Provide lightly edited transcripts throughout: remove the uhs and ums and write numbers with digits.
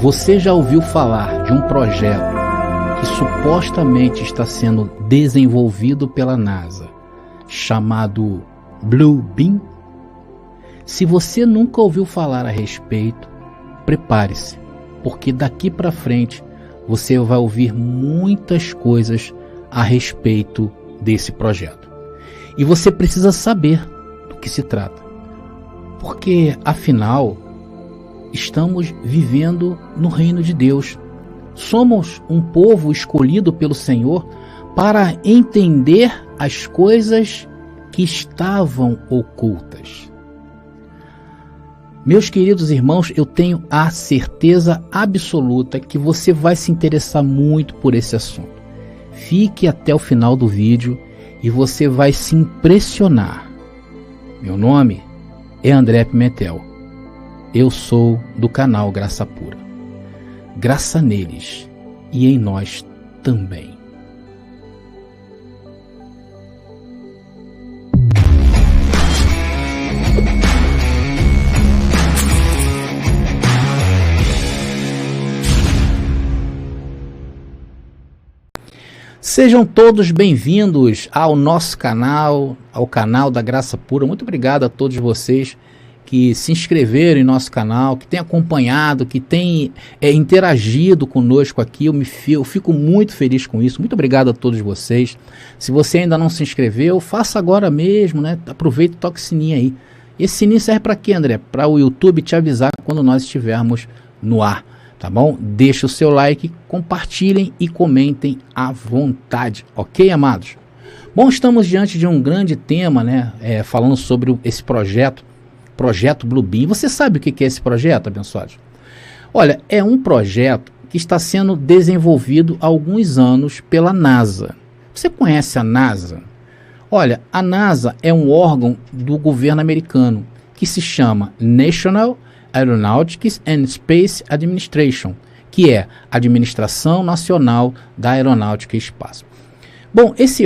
Você já ouviu falar de um projeto que supostamente está sendo desenvolvido pela NASA, chamado Blue Beam? Se você nunca ouviu falar a respeito, prepare-se, porque daqui para frente você vai ouvir muitas coisas a respeito desse projeto. E você precisa saber do que se trata, porque afinal estamos vivendo no reino de Deus. Somos um povo escolhido pelo Senhor para entender as coisas que estavam ocultas. Meus queridos irmãos, eu tenho a certeza absoluta que você vai se interessar muito por esse assunto. Fique até o final do vídeo e você vai se impressionar. Meu nome é André Pimentel. Eu sou do canal Graça Pura. Graça neles e em nós também. Sejam todos bem-vindos ao nosso canal, ao canal da Graça Pura. Muito obrigado a todos vocês que se inscreveram em nosso canal, que têm acompanhado, que têm interagido conosco aqui. Eu fico muito feliz com isso. Muito obrigado a todos vocês. Se você ainda não se inscreveu, faça agora mesmo, né? Aproveita e toque o sininho aí. Esse sininho serve para quê, André? Para o YouTube te avisar quando nós estivermos no ar, tá bom? Deixa o seu like, compartilhem e comentem à vontade, ok, amados? Bom, estamos diante de um grande tema, né? Falando sobre esse projeto Blue Beam. Você sabe o que é esse projeto, abençoados? Olha, é um projeto que está sendo desenvolvido há alguns anos pela NASA. Você conhece a NASA? Olha, a NASA é um órgão do governo americano que se chama National Aeronautics and Space Administration, que é a Administração Nacional da Aeronáutica e Espaço. Bom, esse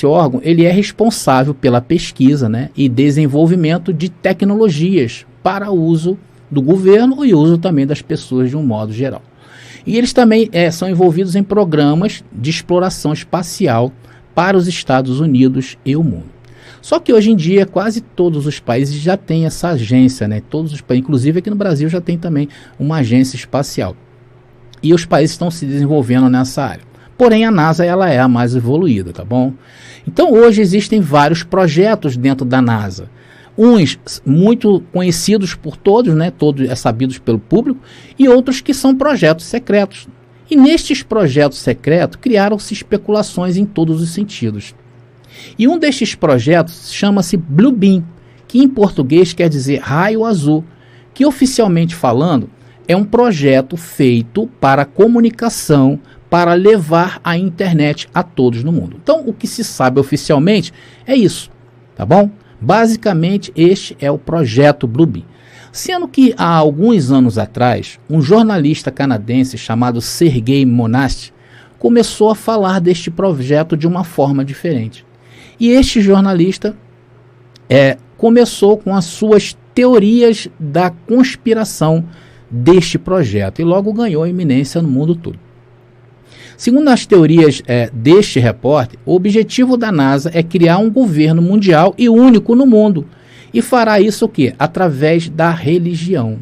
órgão ele é responsável pela pesquisa, né, e desenvolvimento de tecnologias para uso do governo e uso também das pessoas de um modo geral. E eles também são envolvidos em programas de exploração espacial para os Estados Unidos e o mundo. Só que hoje em dia quase todos os países já têm essa agência, né? Todos os países, inclusive aqui no Brasil já tem também uma agência espacial. E os países estão se desenvolvendo nessa área. Porém, a NASA ela é a mais evoluída, tá bom? Então, hoje existem vários projetos dentro da NASA. Uns muito conhecidos por todos, né? Todos sabidos pelo público, e outros que são projetos secretos. E nestes projetos secretos, criaram-se especulações em todos os sentidos. E um destes projetos chama-se Blue Beam, que em português quer dizer raio azul, que oficialmente falando é um projeto feito para comunicação, para levar a internet a todos no mundo. Então, o que se sabe oficialmente é isso, tá bom? Basicamente, este é o projeto Blue Beam. Sendo que há alguns anos atrás, um jornalista canadense chamado Sergei Monast começou a falar deste projeto de uma forma diferente. E este jornalista começou com as suas teorias da conspiração deste projeto e logo ganhou eminência no mundo todo. Segundo as teorias deste repórter, o objetivo da NASA é criar um governo mundial e único no mundo. E fará isso o quê? Através da religião.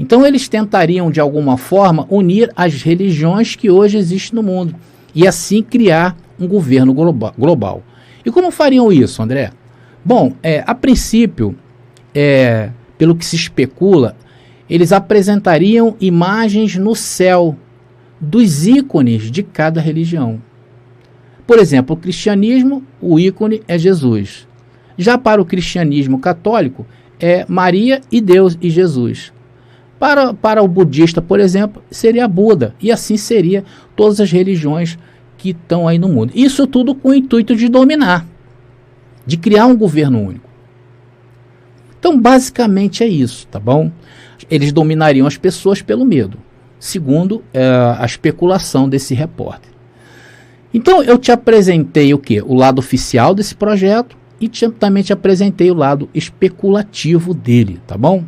Então eles tentariam, de alguma forma, unir as religiões que hoje existem no mundo. E assim criar um governo global. E como fariam isso, André? Bom, a princípio, pelo que se especula, eles apresentariam imagens no céu dos ícones de cada religião. Por exemplo, o cristianismo, o ícone é Jesus. Já para o cristianismo católico, é Maria e Deus e Jesus. Para o budista, por exemplo, seria Buda. E assim seria todas as religiões que estão aí no mundo. Isso tudo com o intuito de dominar, de criar um governo único. Então, basicamente é isso, tá bom? Eles dominariam as pessoas pelo medo, segundo a especulação desse repórter. Então, eu te apresentei o quê? O lado oficial desse projeto e também te apresentei o lado especulativo dele, tá bom?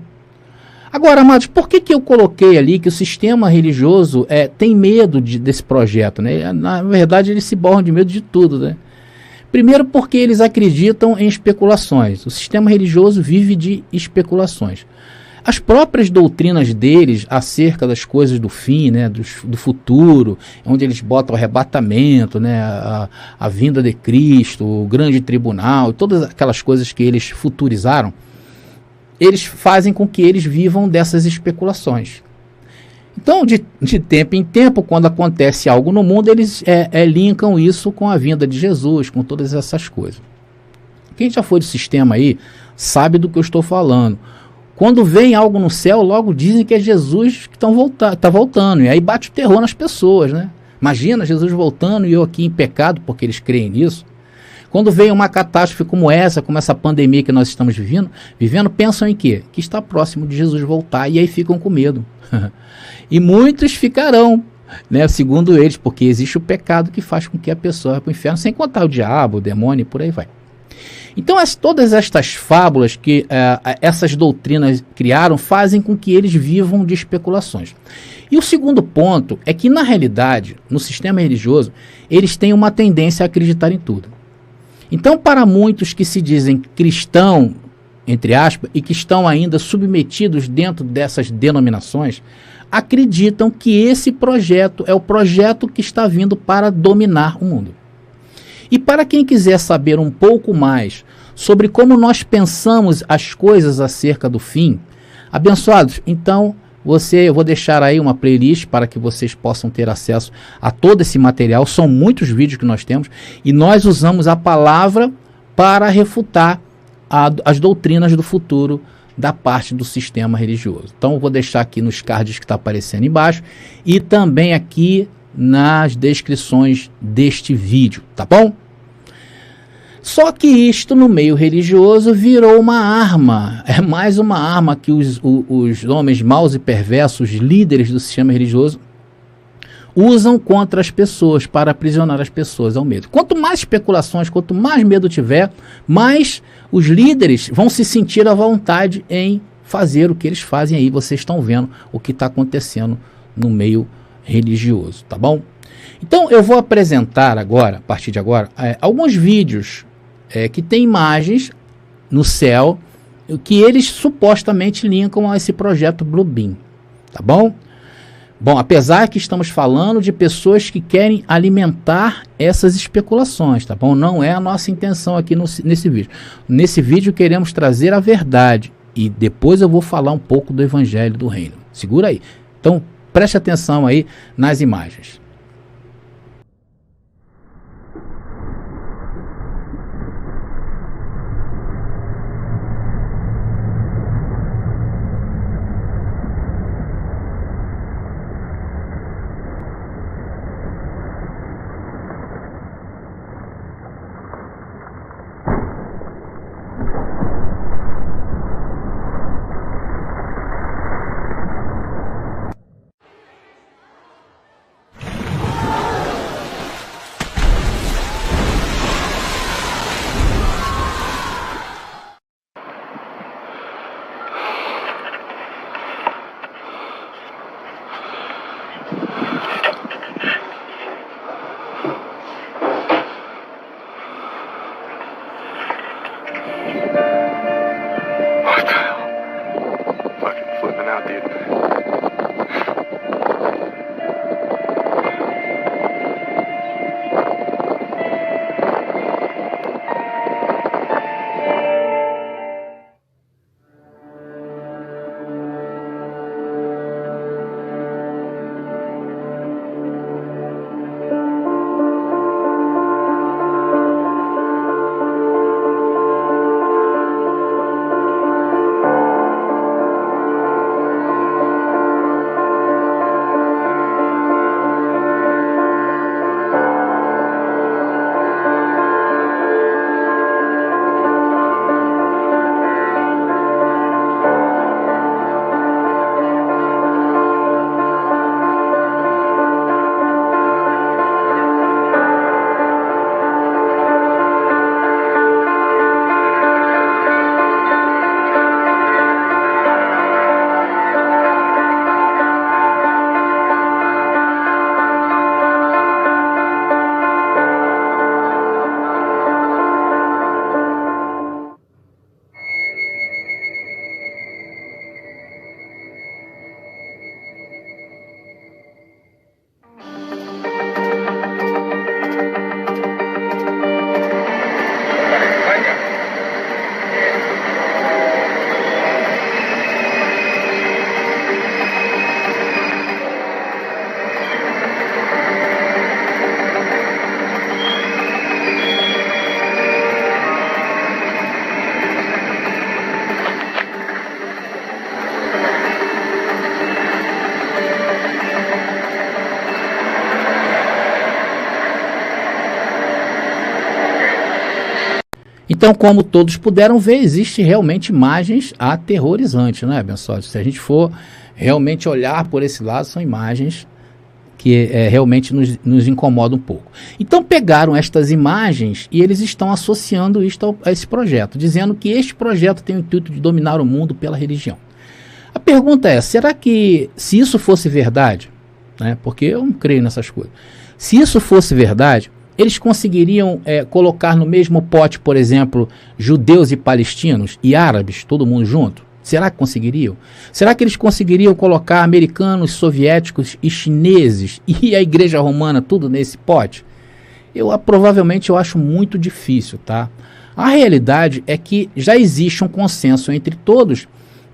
Agora, amados, por que eu coloquei ali que o sistema religioso tem medo desse projeto, né? Na verdade, eles se borram de medo de tudo, né? Primeiro porque eles acreditam em especulações. O sistema religioso vive de especulações. As próprias doutrinas deles acerca das coisas do fim, né, do futuro, onde eles botam o arrebatamento, né, a vinda de Cristo, o grande tribunal, todas aquelas coisas que eles futurizaram, eles fazem com que eles vivam dessas especulações. Então, de tempo em tempo, quando acontece algo no mundo, eles linkam isso com a vinda de Jesus, com todas essas coisas. Quem já foi do sistema aí sabe do que eu estou falando. Quando vem algo no céu, logo dizem que é Jesus que está voltando. E aí bate o terror nas pessoas, né? Imagina Jesus voltando e eu aqui em pecado, porque eles creem nisso. Quando vem uma catástrofe como essa pandemia que nós estamos vivendo, pensam em quê? Que está próximo de Jesus voltar e aí ficam com medo. E muitos ficarão, né, segundo eles, porque existe o pecado que faz com que a pessoa vá para o inferno, sem contar o diabo, o demônio e por aí vai. Então, todas estas fábulas que essas doutrinas criaram fazem com que eles vivam de especulações. E o segundo ponto é que, na realidade, no sistema religioso, eles têm uma tendência a acreditar em tudo. Então, para muitos que se dizem cristão, entre aspas, e que estão ainda submetidos dentro dessas denominações, acreditam que esse projeto é o projeto que está vindo para dominar o mundo. E para quem quiser saber um pouco mais sobre como nós pensamos as coisas acerca do fim, abençoados, então eu vou deixar aí uma playlist para que vocês possam ter acesso a todo esse material. São muitos vídeos que nós temos e nós usamos a palavra para refutar as doutrinas do futuro da parte do sistema religioso. Então eu vou deixar aqui nos cards que está aparecendo embaixo e também aqui nas descrições deste vídeo, tá bom? Só que isto no meio religioso virou uma arma, é mais uma arma que os homens maus e perversos, líderes do sistema religioso, usam contra as pessoas, para aprisionar as pessoas ao medo. Quanto mais especulações, quanto mais medo tiver, mais os líderes vão se sentir à vontade em fazer o que eles fazem aí. Vocês estão vendo o que está acontecendo no meio religioso, tá bom? Então eu vou apresentar agora, a partir de agora, alguns vídeos que tem imagens no céu que eles supostamente linkam a esse projeto Blue Beam, tá bom? Bom, apesar que estamos falando de pessoas que querem alimentar essas especulações, tá bom? Não é a nossa intenção aqui nesse vídeo. Nesse vídeo queremos trazer a verdade e depois eu vou falar um pouco do Evangelho do Reino. Segura aí. Então, preste atenção aí nas imagens. Então, como todos puderam ver, existe realmente imagens aterrorizantes, não é, abençoado? Se a gente for realmente olhar por esse lado, são imagens que realmente nos incomodam um pouco. Então pegaram estas imagens e eles estão associando isto a esse projeto, dizendo que este projeto tem o intuito de dominar o mundo pela religião. A pergunta é, será que se isso fosse verdade, né, porque eu não creio nessas coisas, se isso fosse verdade, eles conseguiriam colocar no mesmo pote, por exemplo, judeus e palestinos e árabes, todo mundo junto? Será que conseguiriam? Será que eles conseguiriam colocar americanos, soviéticos e chineses e a igreja romana tudo nesse pote? Provavelmente eu acho muito difícil, tá? A realidade é que já existe um consenso entre todos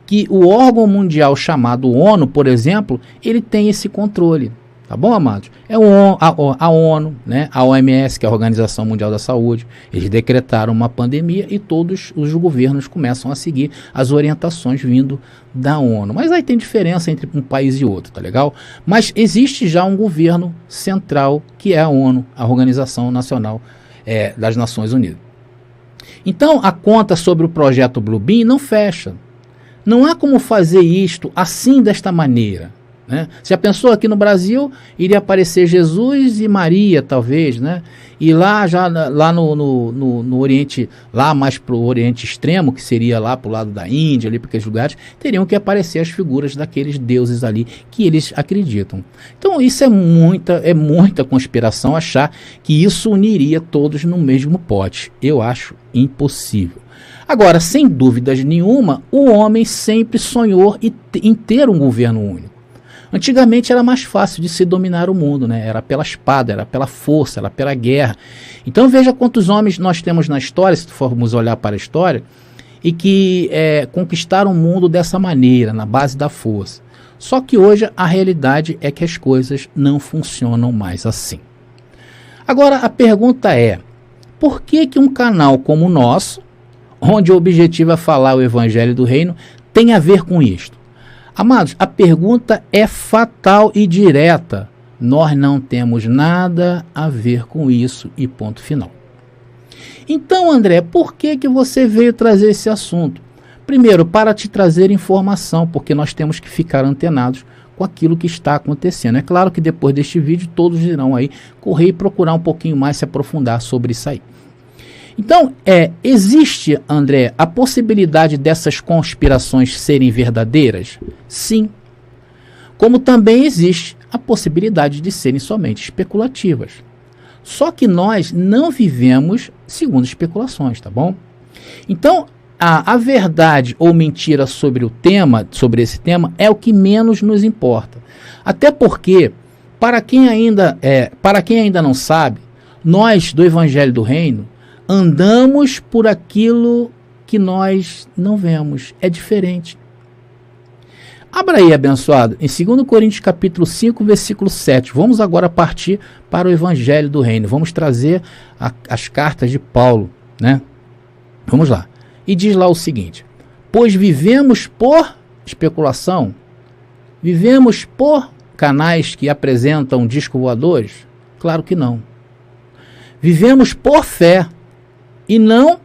que o órgão mundial chamado ONU, por exemplo, ele tem esse controle. Tá bom, amados? É a ONU, né? A OMS, que é a Organização Mundial da Saúde, eles decretaram uma pandemia e todos os governos começam a seguir as orientações vindo da ONU. Mas aí tem diferença entre um país e outro, tá legal? Mas existe já um governo central, que é a ONU, a Organização Nacional das Nações Unidas. Então, a conta sobre o projeto Bluebeam não fecha. Não há como fazer isto assim, desta maneira. Né? Você já pensou aqui no Brasil, iria aparecer Jesus e Maria, talvez, né? E lá no Oriente, lá mais para o Oriente Extremo, que seria lá para o lado da Índia, ali para aqueles lugares, teriam que aparecer as figuras daqueles deuses ali que eles acreditam. Então isso é muita conspiração achar que isso uniria todos no mesmo pote. Eu acho impossível. Agora, sem dúvidas nenhuma, o homem sempre sonhou em ter um governo único. Antigamente era mais fácil de se dominar o mundo, né? Era pela espada, era pela força, era pela guerra. Então veja quantos homens nós temos na história, se formos olhar para a história, e que conquistaram o mundo dessa maneira, na base da força. Só que hoje a realidade é que as coisas não funcionam mais assim. Agora a pergunta é, por que um canal como o nosso, onde o objetivo é falar o Evangelho do Reino, tem a ver com isto? Amados, a pergunta é fatal e direta. Nós não temos nada a ver com isso e ponto final. Então, André, por que você veio trazer esse assunto? Primeiro, para te trazer informação, porque nós temos que ficar antenados com aquilo que está acontecendo. É claro que depois deste vídeo todos irão aí correr e procurar um pouquinho mais se aprofundar sobre isso aí. Então, existe, André, a possibilidade dessas conspirações serem verdadeiras? Sim. Como também existe a possibilidade de serem somente especulativas. Só que nós não vivemos segundo especulações, tá bom? Então, a verdade ou mentira sobre esse tema, é o que menos nos importa. Até porque, para quem ainda não sabe, nós do Evangelho do Reino, andamos por aquilo que nós não vemos. É diferente. Abra aí, abençoado, em 2 Coríntios capítulo 5, versículo 7. Vamos agora partir para o Evangelho do Reino. Vamos trazer as cartas de Paulo, né? Vamos lá. E diz lá o seguinte: pois vivemos por especulação? Vivemos por canais que apresentam discos voadores? Claro que não. Vivemos por fé e não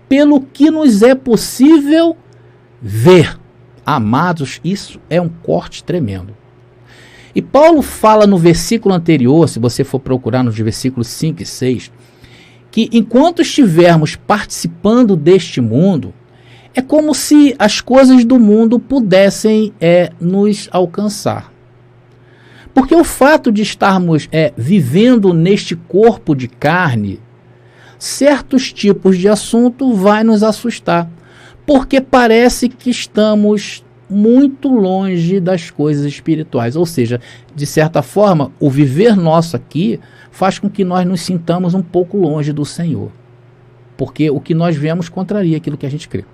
pelo que nos é possível ver. Amados, isso é um corte tremendo. E Paulo fala no versículo anterior, se você for procurar nos versículos 5 e 6, que enquanto estivermos participando deste mundo, é como se as coisas do mundo pudessem nos alcançar. Porque o fato de estarmos vivendo neste corpo de carne, certos tipos de assunto vai nos assustar, porque parece que estamos muito longe das coisas espirituais. Ou seja, de certa forma, o viver nosso aqui faz com que nós nos sintamos um pouco longe do Senhor, porque o que nós vemos contraria aquilo que a gente crê.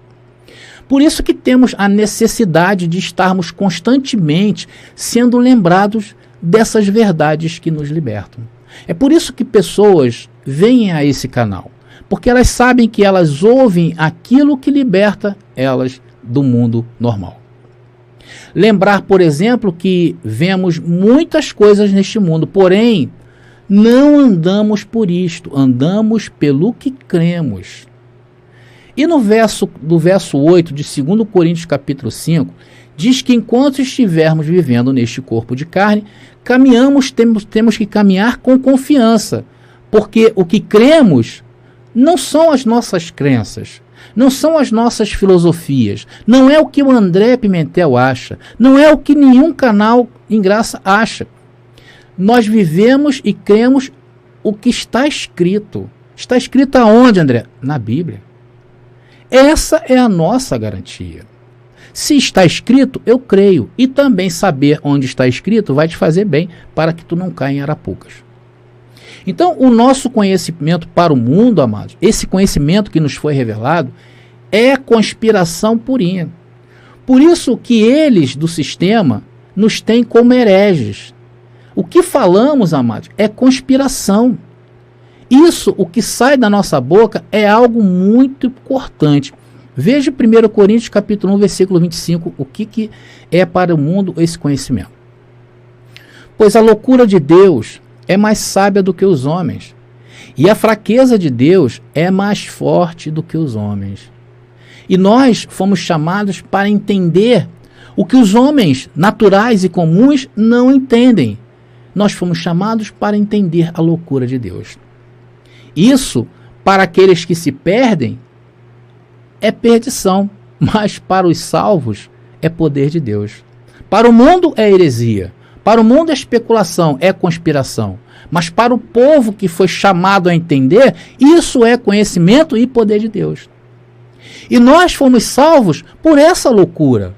Por isso que temos a necessidade de estarmos constantemente sendo lembrados dessas verdades que nos libertam. É por isso que pessoas vêm a esse canal, porque elas sabem que elas ouvem aquilo que liberta elas do mundo normal. Lembrar, por exemplo, que vemos muitas coisas neste mundo, porém, não andamos por isto, andamos pelo que cremos. E do verso 8 de 2 Coríntios capítulo 5, diz que enquanto estivermos vivendo neste corpo de carne, temos que caminhar com confiança, porque o que cremos não são as nossas crenças, não são as nossas filosofias, não é o que o André Pimentel acha, não é o que nenhum canal em graça acha. Nós vivemos e cremos o que está escrito. Está escrito aonde, André? Na Bíblia. Essa é a nossa garantia. Se está escrito, eu creio. E também saber onde está escrito vai te fazer bem para que tu não caia em arapucas. Então, o nosso conhecimento para o mundo, amados, esse conhecimento que nos foi revelado, é conspiração purinha. Por isso que eles do sistema nos têm como hereges. O que falamos, amados, é conspiração. Isso, o que sai da nossa boca, é algo muito importante. Veja 1 Coríntios capítulo 1, versículo 25, o que é para o mundo esse conhecimento. Pois a loucura de Deus é mais sábia do que os homens, e a fraqueza de Deus é mais forte do que os homens. E nós fomos chamados para entender o que os homens naturais e comuns não entendem. Nós fomos chamados para entender a loucura de Deus. Isso, para aqueles que se perdem, é perdição, mas para os salvos é poder de Deus. Para o mundo é heresia, para o mundo é especulação, é conspiração, mas para o povo que foi chamado a entender, isso é conhecimento e poder de Deus. E nós fomos salvos por essa loucura.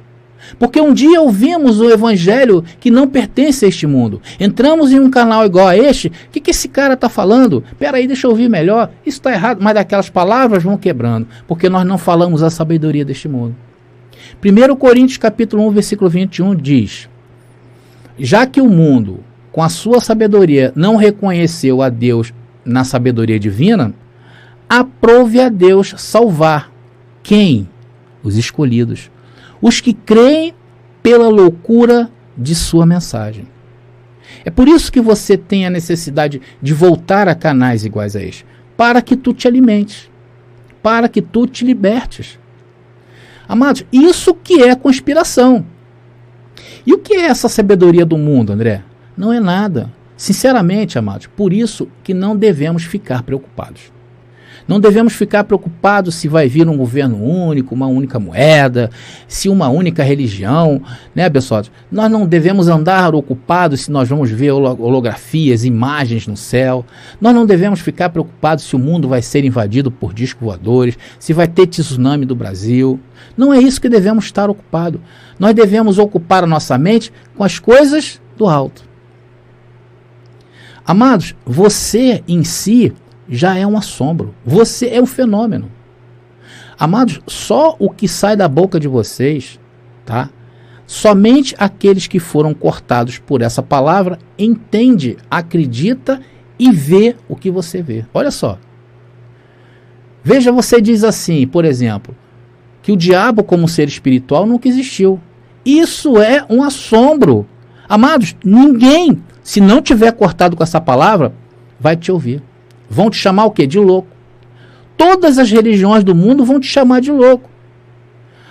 Porque um dia ouvimos o evangelho que não pertence a este mundo. Entramos em um canal igual a este. O que esse cara está falando? Espera aí, deixa eu ouvir melhor. Isso está errado. Mas aquelas palavras vão quebrando. Porque nós não falamos a sabedoria deste mundo. 1 Coríntios capítulo 1, versículo 21 diz: já que o mundo, com a sua sabedoria, não reconheceu a Deus na sabedoria divina, aprove a Deus salvar. Quem? Os escolhidos. Os que creem pela loucura de sua mensagem. É por isso que você tem a necessidade de voltar a canais iguais a este, para que tu te alimentes, para que tu te libertes. Amados, isso que é conspiração. E o que é essa sabedoria do mundo, André? Não é nada. Sinceramente, amados, por isso que não devemos ficar preocupados. Não devemos ficar preocupados se vai vir um governo único, uma única moeda, se uma única religião, né, pessoal? Nós não devemos andar ocupados se nós vamos ver holografias, imagens no céu. Nós não devemos ficar preocupados se o mundo vai ser invadido por discos voadores, se vai ter tsunami do Brasil. Não é isso que devemos estar ocupados. Nós devemos ocupar a nossa mente com as coisas do alto. Amados, você em si já é um assombro. Você é um fenômeno. Amados, só o que sai da boca de vocês, tá? Somente aqueles que foram cortados por essa palavra entende, acredita e vê o que você vê. Olha só. Veja, você diz assim, por exemplo, que o diabo como ser espiritual nunca existiu. Isso é um assombro. Amados, ninguém, se não tiver cortado com essa palavra, vai te ouvir. Vão te chamar o quê? De louco. Todas as religiões do mundo vão te chamar de louco.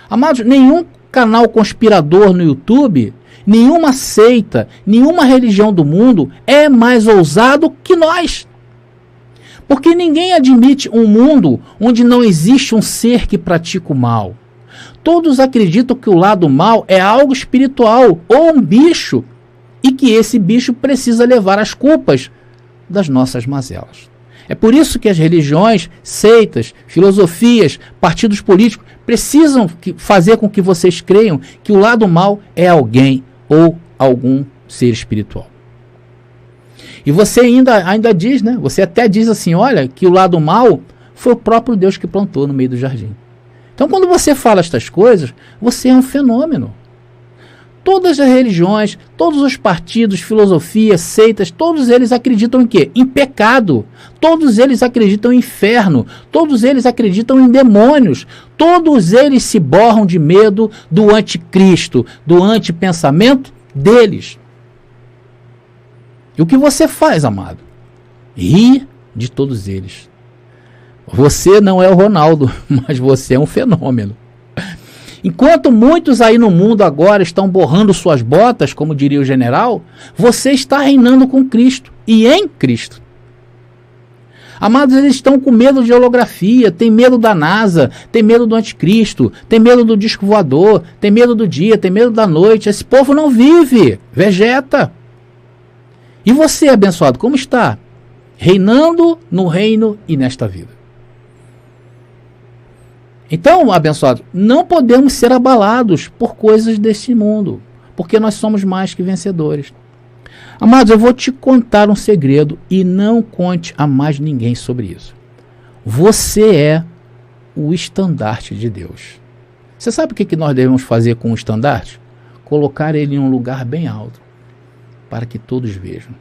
Amados, nenhum canal conspirador no YouTube, nenhuma seita, nenhuma religião do mundo é mais ousado que nós. Porque ninguém admite um mundo onde não existe um ser que pratica o mal. Todos acreditam que o lado mal é algo espiritual ou um bicho e que esse bicho precisa levar as culpas das nossas mazelas. É por isso que as religiões, seitas, filosofias, partidos políticos precisam fazer com que vocês creiam que o lado mal é alguém ou algum ser espiritual. E você ainda diz, né? Você até diz assim, olha, que o lado mal foi o próprio Deus que plantou no meio do jardim. Então, quando você fala estas coisas, você é um fenômeno. Todas as religiões, todos os partidos, filosofias, seitas, todos eles acreditam em quê? Em pecado. Todos eles acreditam em inferno. Todos eles acreditam em demônios. Todos eles se borram de medo do anticristo, do antipensamento deles. E o que você faz, amado? Ri de todos eles. Você não é o Ronaldo, mas você é um fenômeno. Enquanto muitos aí no mundo agora estão borrando suas botas, como diria o general, você está reinando com Cristo e em Cristo. Amados, eles estão com medo de holografia, tem medo da NASA, tem medo do anticristo, tem medo do disco voador, tem medo do dia, tem medo da noite. Esse povo não vive, vegeta. E você, abençoado, como está? Reinando no reino e nesta vida. Então, abençoado, não podemos ser abalados por coisas deste mundo, porque nós somos mais que vencedores. Amados, eu vou te contar um segredo e não conte a mais ninguém sobre isso. Você é o estandarte de Deus. Você sabe o que nós devemos fazer com o estandarte? Colocar ele em um lugar bem alto, para que todos vejam.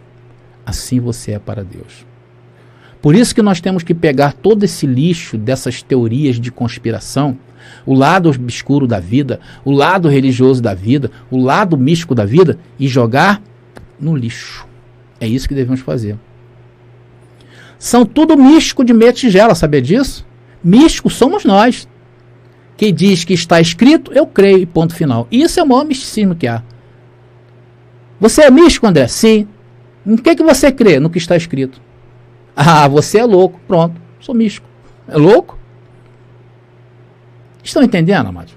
Assim você é para Deus. Por isso que nós temos que pegar todo esse lixo dessas teorias de conspiração, o lado obscuro da vida, o lado religioso da vida, o lado místico da vida e jogar no lixo. É isso que devemos fazer. São tudo místico de meia tigela, sabia disso? Místico somos nós. Quem diz que está escrito, eu creio, e ponto final. Isso é o maior misticismo que há. Você é místico, André? Sim. Em que você crê? No que está escrito. Ah, você é louco. Pronto, sou místico. É louco? Estão entendendo, amados?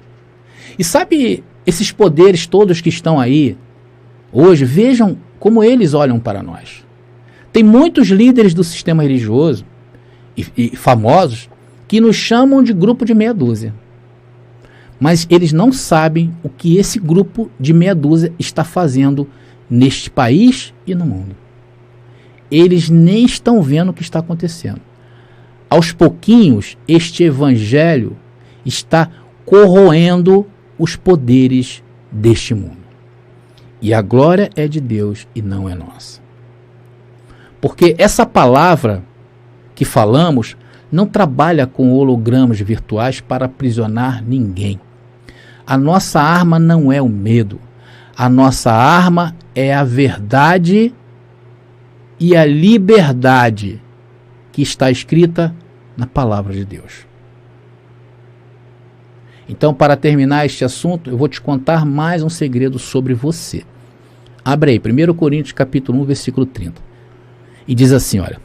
E sabe esses poderes todos que estão aí hoje, vejam como eles olham para nós. Tem muitos líderes do sistema religioso e famosos que nos chamam de grupo de meia dúzia. Mas eles não sabem o que esse grupo de meia dúzia está fazendo neste país e no mundo. Eles nem estão vendo o que está acontecendo. Aos pouquinhos, este evangelho está corroendo os poderes deste mundo. E a glória é de Deus e não é nossa. Porque essa palavra que falamos não trabalha com hologramas virtuais para aprisionar ninguém. A nossa arma não é o medo. A nossa arma é a verdade e a liberdade que está escrita na palavra de Deus. Então, para terminar este assunto, eu vou te contar mais um segredo sobre você. Abre aí, 1 Coríntios capítulo 1, versículo 30. E diz assim, olha,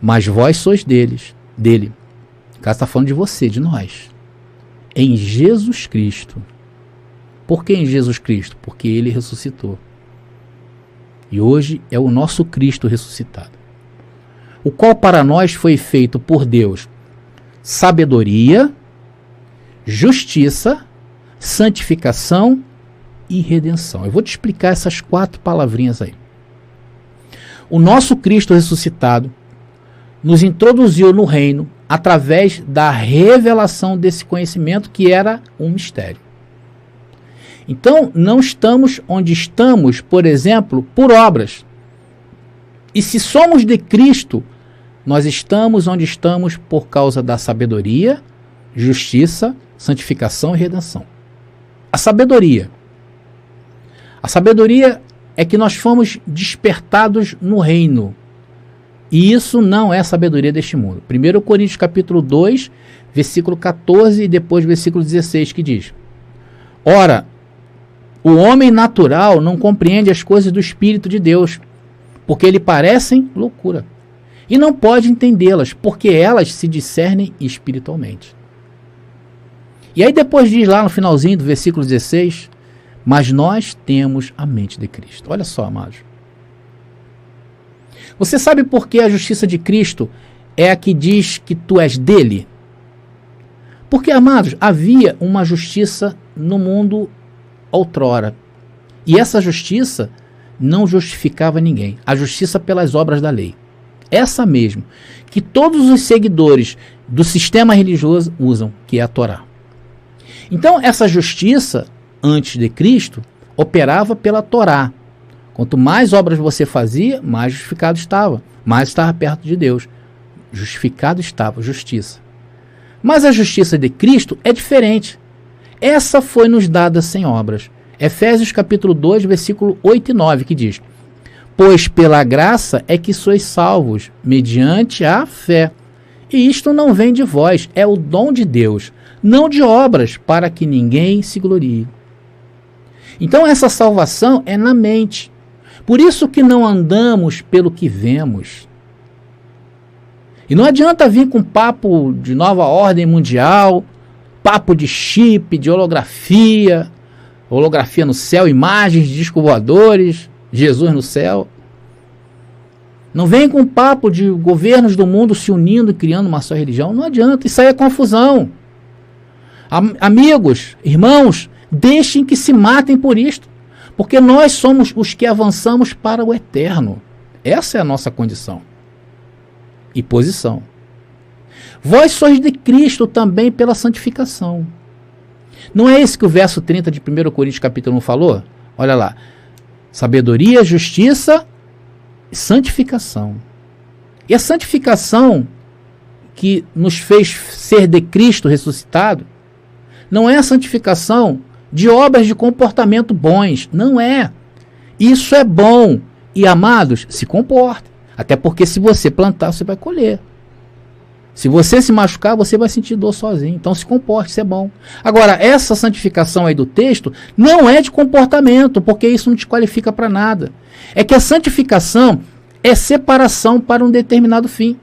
mas vós sois dele. O cara está falando de você, de nós. Em Jesus Cristo. Por que em Jesus Cristo? Porque ele ressuscitou. E hoje é o nosso Cristo ressuscitado. O qual para nós foi feito por Deus sabedoria, justiça, santificação e redenção. Eu vou te explicar essas 4 palavrinhas aí. O nosso Cristo ressuscitado nos introduziu no reino através da revelação desse conhecimento que era um mistério. Então, não estamos onde estamos, por exemplo, por obras. E se somos de Cristo, nós estamos onde estamos por causa da sabedoria, justiça, santificação e redenção. A sabedoria é que nós fomos despertados no reino. E isso não é a sabedoria deste mundo. 1 Coríntios capítulo 2, versículo 14 e depois versículo 16, que diz: ora, o homem natural não compreende as coisas do Espírito de Deus, porque lhe parecem loucura. E não pode entendê-las, porque elas se discernem espiritualmente. E aí depois diz lá no finalzinho do versículo 16, mas nós temos a mente de Cristo. Olha só, amados. Você sabe por que a justiça de Cristo é a que diz que tu és dele? Porque, amados, havia uma justiça no mundo outrora. E essa justiça não justificava ninguém. A justiça pelas obras da lei. Essa mesmo, que todos os seguidores do sistema religioso usam, que é a Torá. Então, essa justiça, antes de Cristo, operava pela Torá. Quanto mais obras você fazia, mais justificado estava. Mais estava perto de Deus. Justificado estava, justiça. Mas a justiça de Cristo é diferente. Essa foi nos dada sem obras. Efésios capítulo 2, versículo 8 e 9, que diz: pois pela graça é que sois salvos, mediante a fé. E isto não vem de vós, é o dom de Deus, não de obras, para que ninguém se glorie. Então essa salvação é na mente. Por isso que não andamos pelo que vemos. E não adianta vir com papo de nova ordem mundial, papo de chip, de holografia no céu, imagens de discos voadores, Jesus no céu. Não vem com papo de governos do mundo se unindo e criando uma só religião. Não adianta, isso aí é confusão. Amigos, irmãos, deixem que se matem por isto, porque nós somos os que avançamos para o eterno. Essa é a nossa condição e posição. Vós sois de Cristo também pela santificação. Não é esse que o verso 30 de 1 Coríntios capítulo 1 falou? Olha lá. Sabedoria, justiça e santificação. E a santificação que nos fez ser de Cristo ressuscitado não é a santificação de obras de comportamento bons. Não é. Isso é bom. E, amados, se comporte. Até porque se você plantar, você vai colher. Se você se machucar, você vai sentir dor sozinho. Então se comporte, isso é bom. Agora, essa santificação aí do texto não é de comportamento, porque isso não te qualifica para nada. É que a santificação é separação para um determinado fim.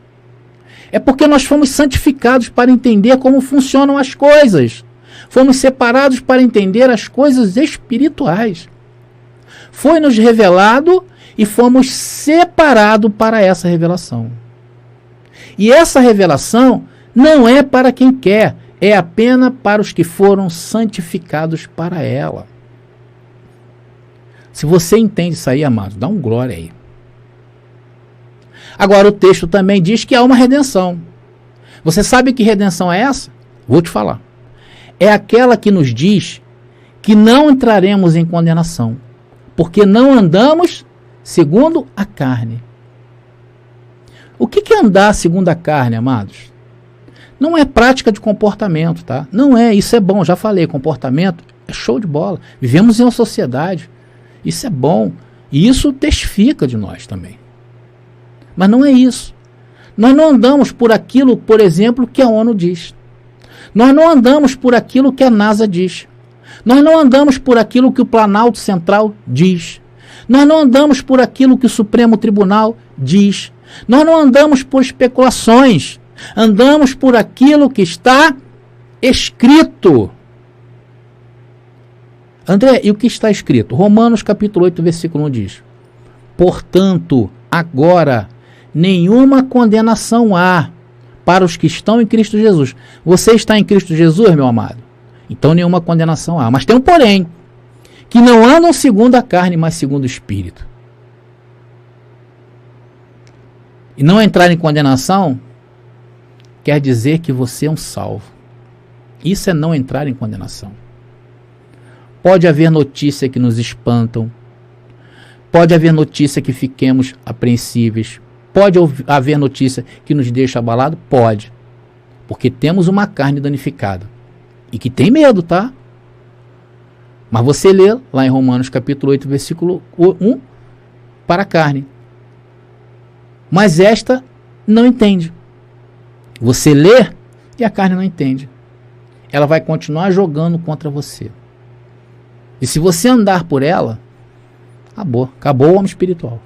É porque nós fomos santificados para entender como funcionam as coisas. Fomos separados para entender as coisas espirituais. Foi-nos revelado e fomos separados para essa revelação. E essa revelação não é para quem quer, é apenas para os que foram santificados para ela. Se você entende isso aí, amado, dá um glória aí. Agora o texto também diz que há uma redenção. Você sabe que redenção é essa? Vou te falar. É aquela que nos diz que não entraremos em condenação, porque não andamos segundo a carne. O que é andar segundo a carne, amados? Não é prática de comportamento, tá? Não é, isso é bom, já falei, comportamento é show de bola. Vivemos em uma sociedade, isso é bom, e isso testifica de nós também. Mas não é isso. Nós não andamos por aquilo, por exemplo, que a ONU diz. Nós não andamos por aquilo que a NASA diz. Nós não andamos por aquilo que o Planalto Central diz. Nós não andamos por aquilo que o Supremo Tribunal diz. Nós não andamos por especulações. Andamos por aquilo que está escrito. André, e o que está escrito? Romanos capítulo 8, versículo 1 diz: portanto, agora, nenhuma condenação há para os que estão em Cristo Jesus. Você está em Cristo Jesus, meu amado? Então nenhuma condenação há. Mas tem um porém, que não andam segundo a carne, mas segundo o Espírito. E não entrar em condenação quer dizer que você é um salvo. Isso é não entrar em condenação. Pode haver notícia que nos espantam. Pode haver notícia que fiquemos apreensíveis. Pode haver notícia que nos deixa abalado? Pode. Porque temos uma carne danificada. E que tem medo, tá? Mas você lê lá em Romanos capítulo 8, versículo 1, para a carne. Mas esta não entende. Você lê e a carne não entende. Ela vai continuar jogando contra você. E se você andar por ela, acabou o homem espiritual.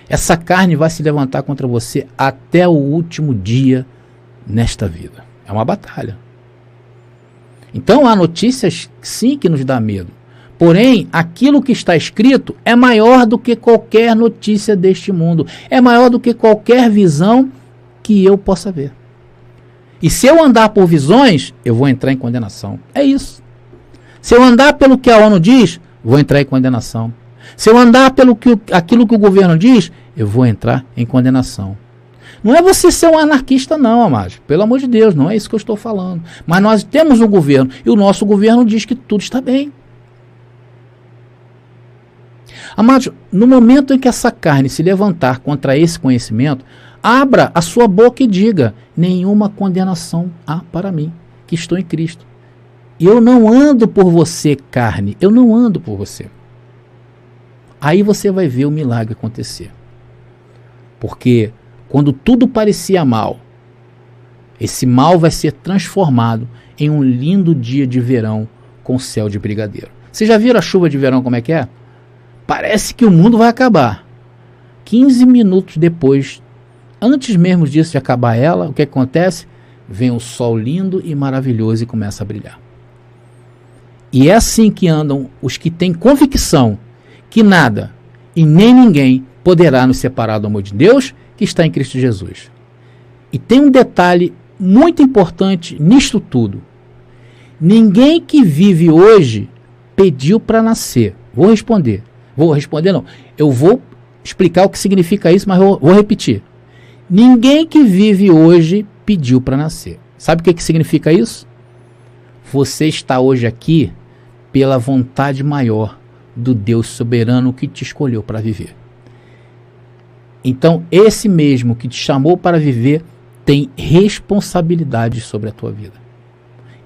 Essa carne vai se levantar contra você até o último dia nesta vida. É uma batalha. Então há notícias sim que nos dá medo. Porém, aquilo que está escrito é maior do que qualquer notícia deste mundo. É maior do que qualquer visão que eu possa ver. E se eu andar por visões, eu vou entrar em condenação. É isso. Se eu andar pelo que a ONU diz, vou entrar em condenação. Se eu andar pelo aquilo que o governo diz, eu vou entrar em condenação. Não é você ser um anarquista não, amados. Pelo amor de Deus, não é isso que eu estou falando. Mas nós temos um governo, e o nosso governo diz que tudo está bem. Amados, no momento em que essa carne se levantar contra esse conhecimento, abra a sua boca e diga: nenhuma condenação há para mim, que estou em Cristo. Eu não ando por você, carne, eu não ando por você. Aí você vai ver o milagre acontecer. Porque quando tudo parecia mal, Esse mal vai ser transformado em um lindo dia de verão com céu de brigadeiro. Vocês já viram a chuva de verão como é que é? Parece que o mundo vai acabar. 15 minutos depois, antes mesmo disso de acabar ela, o que acontece? Vem um sol lindo e maravilhoso e começa a brilhar. E é assim que andam os que têm convicção que nada e nem ninguém poderá nos separar do amor de Deus que está em Cristo Jesus. E tem um detalhe muito importante nisto tudo. Ninguém que vive hoje pediu para nascer. Vou responder não. Eu vou explicar o que significa isso, mas vou repetir. Ninguém que vive hoje pediu para nascer. Sabe o que significa isso? Você está hoje aqui pela vontade maior do Deus soberano que te escolheu para viver. Então, esse mesmo que te chamou para viver tem responsabilidade sobre a tua vida.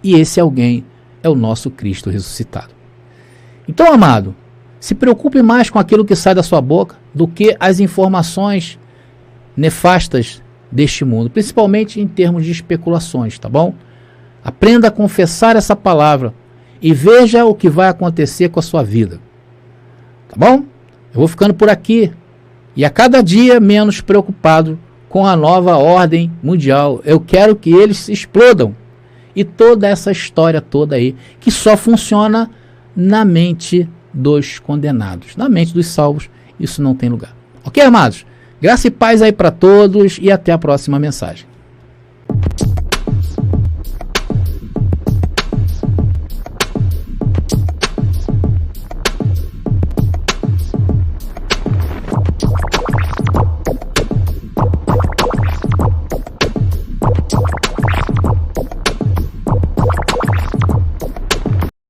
E esse alguém é o nosso Cristo ressuscitado. Então, amado, se preocupe mais com aquilo que sai da sua boca do que as informações nefastas deste mundo, principalmente em termos de especulações, tá bom? Aprenda a confessar essa palavra e veja o que vai acontecer com a sua vida. Tá bom? Eu vou ficando por aqui e a cada dia menos preocupado com a nova ordem mundial. Eu quero que eles se explodam. E toda essa história toda aí, que só funciona na mente dos condenados. Na mente dos salvos, isso não tem lugar. Ok, amados? Graça e paz aí para todos e até a próxima mensagem.